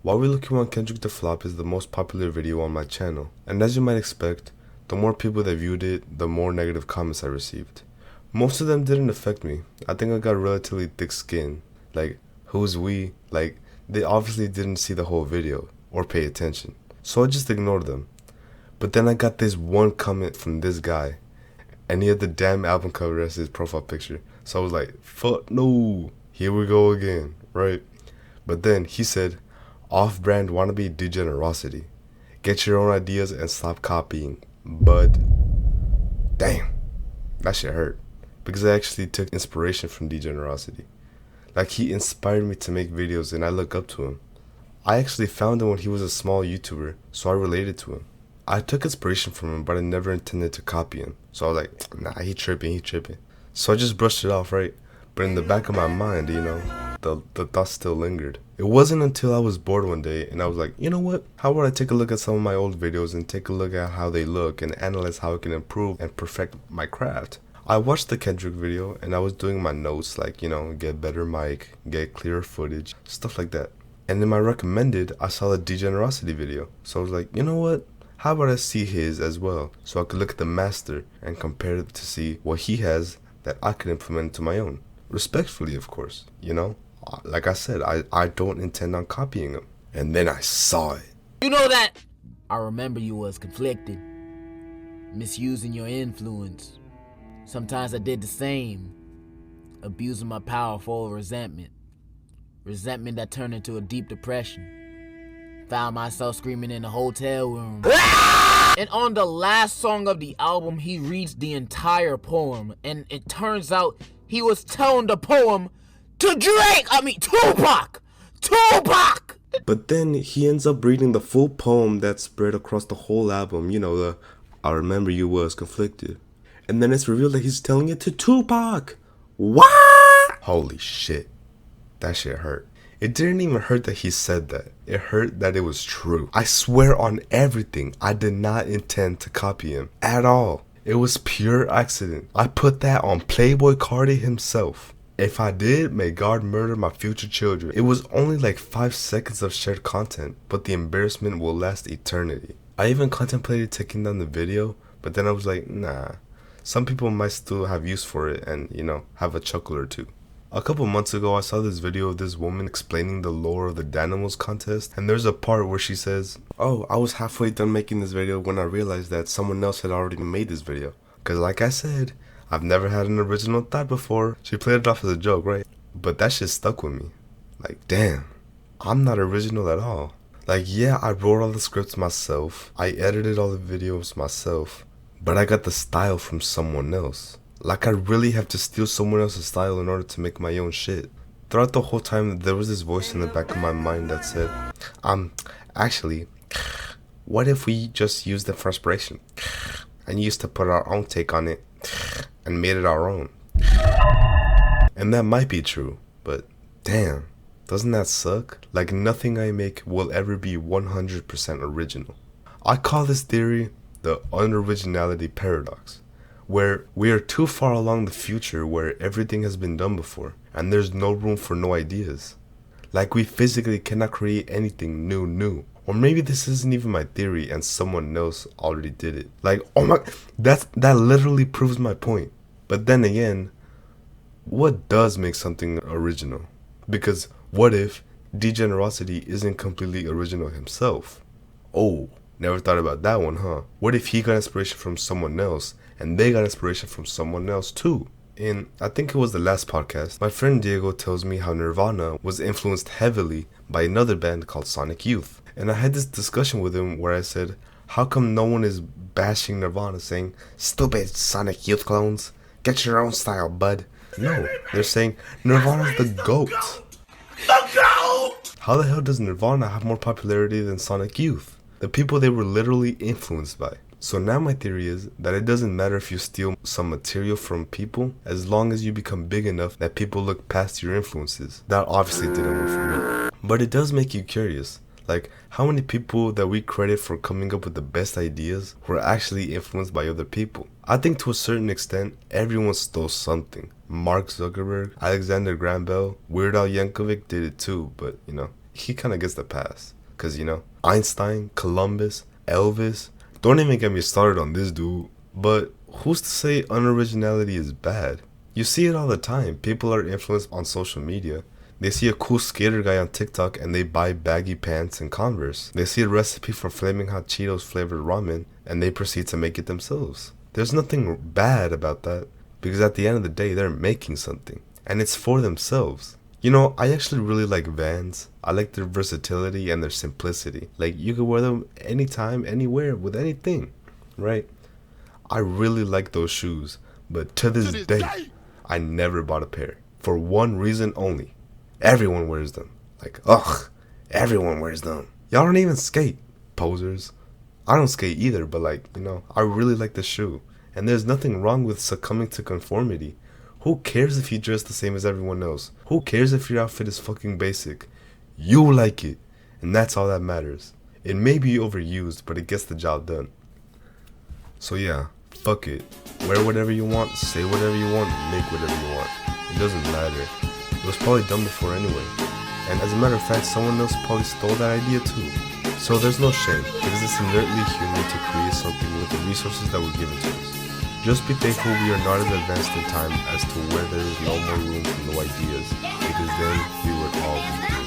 Why We Looking Want Kendrick to Flop is the most popular video on my channel, and as you might expect, the more people that viewed it, the more negative comments I received. Most of them didn't affect me. I think I got relatively thick skin. Like, who's we? Like, they obviously didn't see the whole video or pay attention, so I just ignored them. But then I got this one comment from this guy, and he had the damn album cover as his profile picture. So I was like, fuck no, here we go again, right? But then he said, off-brand wannabe degenerosity. Get your own ideas and stop copying, bud. Damn, that shit hurt. Because I actually took inspiration from degenerosity. Like, he inspired me to make videos and I look up to him. I actually found him when he was a small YouTuber, so I related to him. I took inspiration from him, but I never intended to copy him. So I was like, nah, he tripping. So I just brushed it off, right? But in the back of my mind, the thought still lingered. It wasn't until I was bored one day and I was like, you know what? How about I take a look at some of my old videos and take a look at how they look and analyze how I can improve and perfect my craft. I watched the Kendrick video and I was doing my notes like, get better mic, get clearer footage, stuff like that. And in my recommended, I saw the degenerosity video. So I was like, you know what? How about I see his as well so I could look at the master and compare it to see what he has that I could implement into my own. Respectfully, of course, Like I said, I don't intend on copying him. And then I saw it. You know that I remember you was conflicted, misusing your influence. Sometimes I did the same, abusing my power for resentment that turned into a deep depression. Found myself screaming in the hotel room. And on the last song of the album, he reads the entire poem, and it turns out he was telling the poem to Tupac! But then he ends up reading the full poem that's spread across the whole album, the I remember you was conflicted. And then it's revealed that he's telling it to Tupac. What? Holy shit. That shit hurt. It didn't even hurt that he said that. It hurt that it was true. I swear on everything, I did not intend to copy him at all. It was pure accident. I put that on Playboy Cardi himself. If I did, may God murder my future children. It was only like 5 seconds of shared content, but the embarrassment will last eternity. I even contemplated taking down the video, but then I was like, nah. Some people might still have use for it and, have a chuckle or two. A couple months ago, I saw this video of this woman explaining the lore of the Danimals contest, and there's a part where she says, oh, I was halfway done making this video when I realized that someone else had already made this video. Cause like I said, I've never had an original thought before. She played it off as a joke, right? But that shit stuck with me. Like, damn, I'm not original at all. Like, yeah, I wrote all the scripts myself, I edited all the videos myself, but I got the style from someone else. Like, I really have to steal someone else's style in order to make my own shit. Throughout the whole time, there was this voice in the back of my mind that said, actually, what if we just used them for inspiration? And used to put our own take on it, and made it our own. And that might be true, but damn, doesn't that suck? Like, nothing I make will ever be 100% original. I call this theory the unoriginality paradox, where we are too far along the future where everything has been done before and there's no room for no ideas. Like, we physically cannot create anything new. Or maybe this isn't even my theory and someone else already did it. Like, oh my, that literally proves my point. But then again, what does make something original? Because what if Degenerosity isn't completely original himself? Oh, never thought about that one, huh? What if he got inspiration from someone else and they got inspiration from someone else too? In, I think it was the last podcast, my friend Diego tells me how Nirvana was influenced heavily by another band called Sonic Youth. And I had this discussion with him where I said, how come no one is bashing Nirvana, saying, stupid Sonic Youth clones, get your own style, bud? No, they're saying, Nirvana's the GOAT. The GOAT! How the hell does Nirvana have more popularity than Sonic Youth? The people they were literally influenced by. So now my theory is that it doesn't matter if you steal some material from people, as long as you become big enough that people look past your influences. That obviously didn't work for me. But it does make you curious. Like, how many people that we credit for coming up with the best ideas were actually influenced by other people? I think to a certain extent, everyone stole something. Mark Zuckerberg, Alexander Graham Bell, Weird Al Yankovic did it too, but he kind of gets the pass. Because, you know, Einstein, Columbus, Elvis, don't even get me started on this dude. But who's to say unoriginality is bad? You see it all the time. People are influenced on social media. They see a cool skater guy on TikTok and they buy baggy pants and Converse. They see a recipe for Flaming Hot Cheetos flavored ramen and they proceed to make it themselves. There's nothing bad about that because at the end of the day, they're making something and it's for themselves. You know, I actually really like Vans. I like their versatility and their simplicity. Like, you can wear them anytime, anywhere, with anything, right? I really like those shoes, but to this day, I never bought a pair. For one reason only. Everyone wears them. Like, ugh, everyone wears them. Y'all don't even skate, posers. I don't skate either, but like, you know, I really like the shoe. And there's nothing wrong with succumbing to conformity. Who cares if you dress the same as everyone else? Who cares if your outfit is fucking basic? You like it, and that's all that matters. It may be overused, but it gets the job done. So yeah, fuck it. Wear whatever you want, say whatever you want, make whatever you want. It doesn't matter. It was probably done before anyway. And as a matter of fact, someone else probably stole that idea too. So there's no shame, because it's inertly human to create something with the resources that were given to us. Just be thankful we are not as advanced in time as to where there is no more room for new ideas, because then we would all be